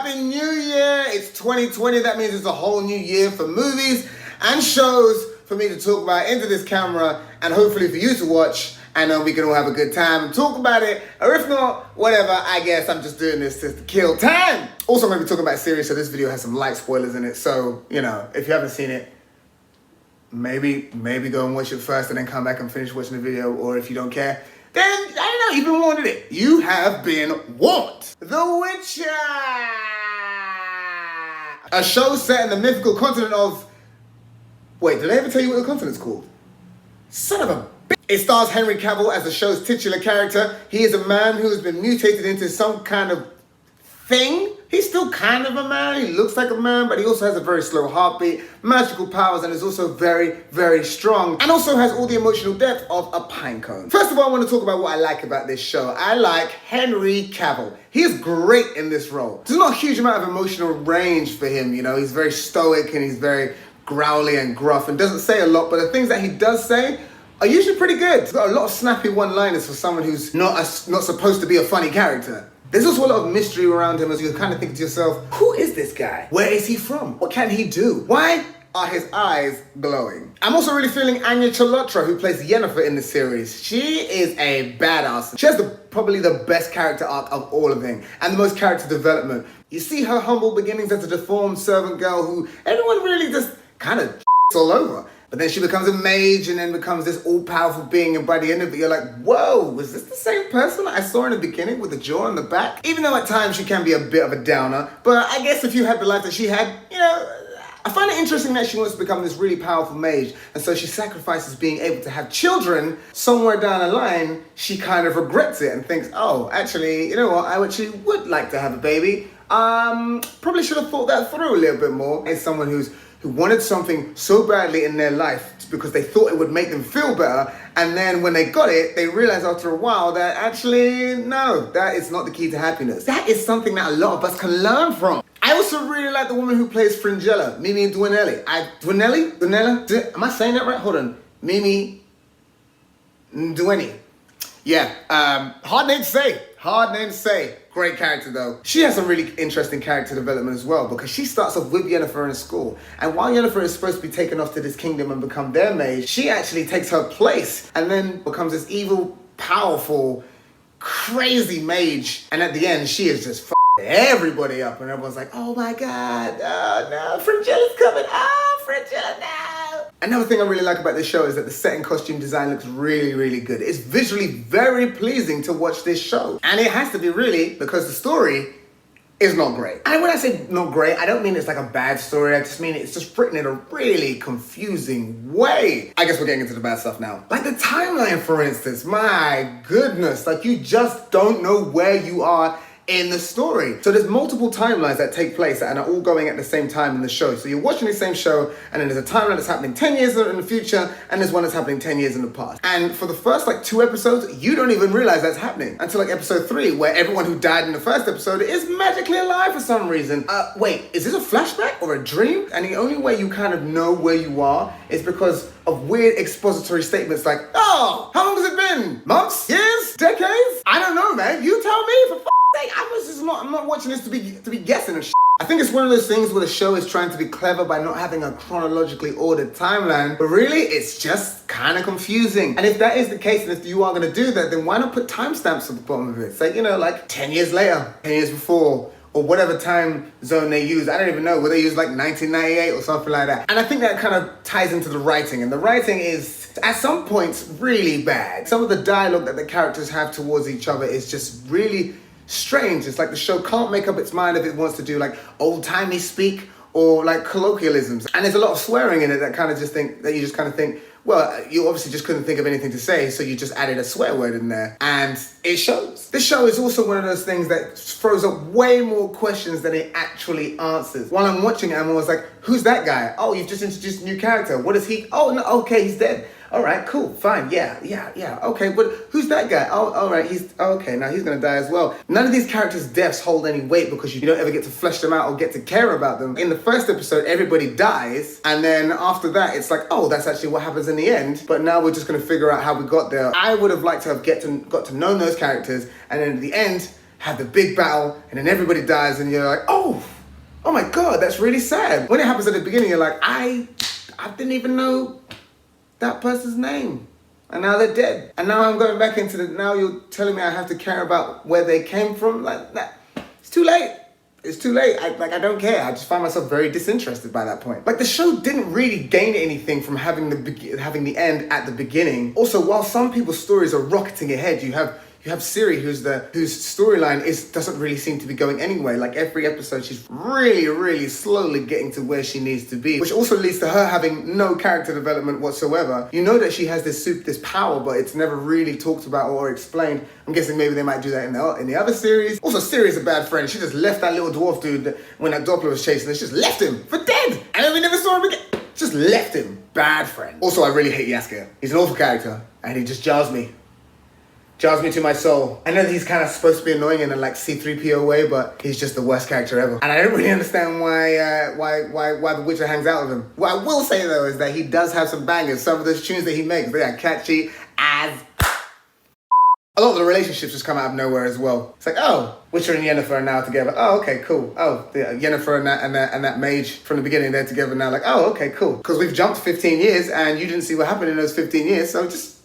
Happy New Year! It's 2020, that means it's a whole new year for movies and shows for me to talk about into this camera and hopefully for you to watch, and we can all have a good time and talk about it, or if not, whatever, I guess I'm just doing this to kill time. Also, I'm going to be talking about a series, so this video has some light spoilers in it, so, you know, if you haven't seen it, maybe go and watch it first and then come back and finish watching the video, or if you don't care, then, I don't know, you've been warned it. You have been warned. The Witcher! A show set in the mythical continent of... Wait, did I ever tell you what the continent's called? Son of a bitch. It stars Henry Cavill as the show's titular character. He is a man who has been mutated into some kind of thing. He's still kind of a man. He looks like a man, but he also has a very slow heartbeat, magical powers, and is also very, very strong, and also has all the emotional depth of a pine cone. First of all, I want to talk about what I like about this show. I like Henry Cavill. He is great in this role. There's not a huge amount of emotional range for him, you know. He's very stoic and he's very growly and gruff and doesn't say a lot, but the things that he does say are usually pretty good. He's got a lot of snappy one-liners for someone who's not supposed to be a funny character. There's also a lot of mystery around him as you kind of think to yourself, who is this guy? Where is he from? What can he do? Why are his eyes glowing? I'm also really feeling Anya Chalotra, who plays Yennefer in the series. She is a badass. She has probably the best character arc of all of them, and the most character development. You see her humble beginnings as a deformed servant girl who everyone really just kind of all over. But then she becomes a mage and then becomes this all-powerful being, and by the end of it, you're like, whoa, was this the same person I saw in the beginning with the jaw on the back? Even though at times she can be a bit of a downer, but I guess if you had the life that she had, you know, I find it interesting that she wants to become this really powerful mage, and so she sacrifices being able to have children. Somewhere down the line, she kind of regrets it and thinks, oh, actually, you know what, I actually would like to have a baby. Probably should have thought that through a little bit more. As someone who wanted something so badly in their life because they thought it would make them feel better, and then when they got it, they realized after a while that actually, no, that is not the key to happiness. That is something that a lot of us can learn from. I also really like the woman who plays Fringilla, Mimi Duenelli. Am I saying that right? Hold on. Mimi Duenni. Yeah, hard name to say. Great character though. She has some really interesting character development as well, because she starts off with Yennefer in school, and while Yennefer is supposed to be taken off to this kingdom and become their mage, she actually takes her place and then becomes this evil, powerful, crazy mage, and at the end she is just everybody up, and everyone's like, oh my god, oh no, Fringilla's coming, oh Fringilla, no. Another thing I really like about this show is that the set and costume design looks really, really good. It's visually very pleasing to watch this show. And it has to be really because the story is not great. And when I say not great, I don't mean it's like a bad story. I just mean it's just written in a really confusing way. I guess we're getting into the bad stuff now. Like the timeline, for instance, my goodness, like you just don't know where you are in the story. So there's multiple timelines that take place and are all going at the same time in the show. So you're watching the same show, and then there's a timeline that's happening 10 years in the future, and there's one that's happening 10 years in the past. And for the first like 2 episodes, you don't even realize that's happening until like episode 3, where everyone who died in the first episode is magically alive for some reason. Wait, is this a flashback or a dream? And the only way you kind of know where you are is because of weird expository statements like, oh, how long has it been? Months? Years? Decades? I don't know, man. You tell me, for sake. I'm not watching this to be guessing and shit. I think it's one of those things where the show is trying to be clever by not having a chronologically ordered timeline, but really it's just kind of confusing. And if that is the case, and if you are going to do that, then why not put timestamps at the bottom of it? Say, you know, like 10 years later, 10 years before, or whatever time zone they use. I don't even know, will they use like 1998 or something like that? And I think that kind of ties into the writing, and the writing is at some points really bad. Some of the dialogue that the characters have towards each other is just really strange. It's like the show can't make up its mind if it wants to do like old-timey speak or like colloquialisms. And there's a lot of swearing in it that you just kind of think, well, you obviously just couldn't think of anything to say, so you just added a swear word in there. And it shows. This show is also one of those things that throws up way more questions than it actually answers. While I'm watching it, I'm always like, who's that guy? Oh, you've just introduced a new character. What is he? Oh, no, okay, he's dead. All right, cool, fine, yeah, okay, but who's that guy? Oh, all right, okay, now he's gonna die as well. None of these characters' deaths hold any weight because you don't ever get to flesh them out or get to care about them. In the first episode, everybody dies, and then after that, it's like, oh, that's actually what happens in the end, but now we're just gonna figure out how we got there. I would have liked to have got to know those characters, and then at the end, have the big battle, and then everybody dies, and you're like, oh my God, that's really sad. When it happens at the beginning, you're like, I didn't even know that person's name. And now they're dead. And now I'm going back into now you're telling me I have to care about where they came from? Like, that. It's too late. It's too late. I don't care. I just find myself very disinterested by that point. Like, the show didn't really gain anything from having the end at the beginning. Also, while some people's stories are rocketing ahead, you have Siri, whose storyline doesn't really seem to be going anywhere. Like, every episode, she's really, really slowly getting to where she needs to be, which also leads to her having no character development whatsoever. You know that she has this power, but it's never really talked about or explained. I'm guessing maybe they might do that in the other series. Also, Siri is a bad friend. She just left that little dwarf dude when that Doppler was chasing her. She just left him for dead, and then we never saw him again. Just left him. Bad friend. Also, I really hate Jaskier. He's an awful character, and he just jars me to my soul. I know that he's kind of supposed to be annoying in a like C-3PO way, but he's just the worst character ever. And I don't really understand why the Witcher hangs out with him. What I will say though is that he does have some bangers. Some of those tunes that he makes, they are catchy as. A lot of the relationships just come out of nowhere as well. It's like, oh, Witcher and Yennefer are now together. Oh, okay, cool. Oh, Yennefer and that mage from the beginning, they're together now. Like, oh, okay, cool. Because we've jumped 15 years and you didn't see what happened in those 15 years, so just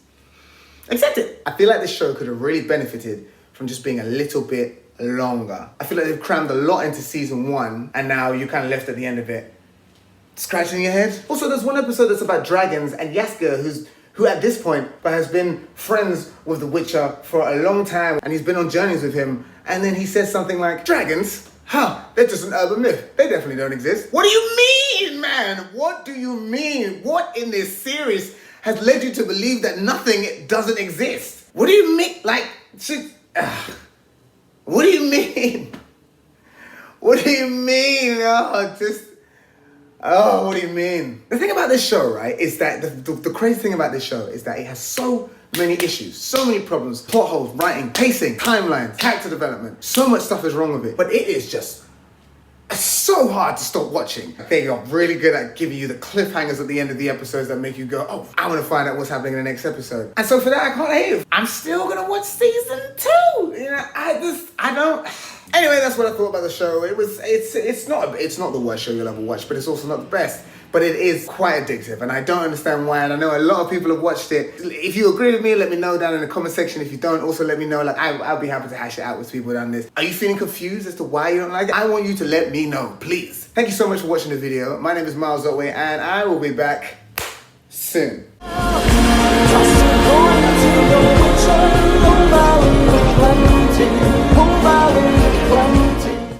accept it. I feel like this show could have really benefited from just being a little bit longer. I feel like they've crammed a lot into season 1, and now you're kind of left at the end of it scratching your head. Also, there's one episode that's about dragons, and Jaskier, who at this point but has been friends with the Witcher for a long time, and he's been on journeys with him, and then he says something like, dragons? Huh, they're just an urban myth. They definitely don't exist. What do you mean, man? What do you mean? What in this series has led you to believe that nothing doesn't exist? What do you mean? Like, what do you mean? What do you mean? What do you mean? The thing about this show, right, is that the crazy thing about this show is that it has so many issues, so many problems, plot holes, writing, pacing, timelines, character development. So much stuff is wrong with it, but it is just so hard to stop watching. They are really good at giving you the cliffhangers at the end of the episodes that make you go, oh, I want to find out what's happening in the next episode. And so for that, I can't hate it. I'm still gonna watch season 2. You know, I don't. Anyway, that's what I thought about the show. It's not the worst show you'll ever watch, but it's also not the best. But it is quite addictive, and I don't understand why, and I know a lot of people have watched it. If you agree with me, let me know down in the comment section. If you don't, also let me know. Like, I'll be happy to hash it out with people on this. Are you feeling confused as to why you don't like it? I want you to let me know, please. Thank you so much for watching the video. My name is Miles Otway, and I will be back soon.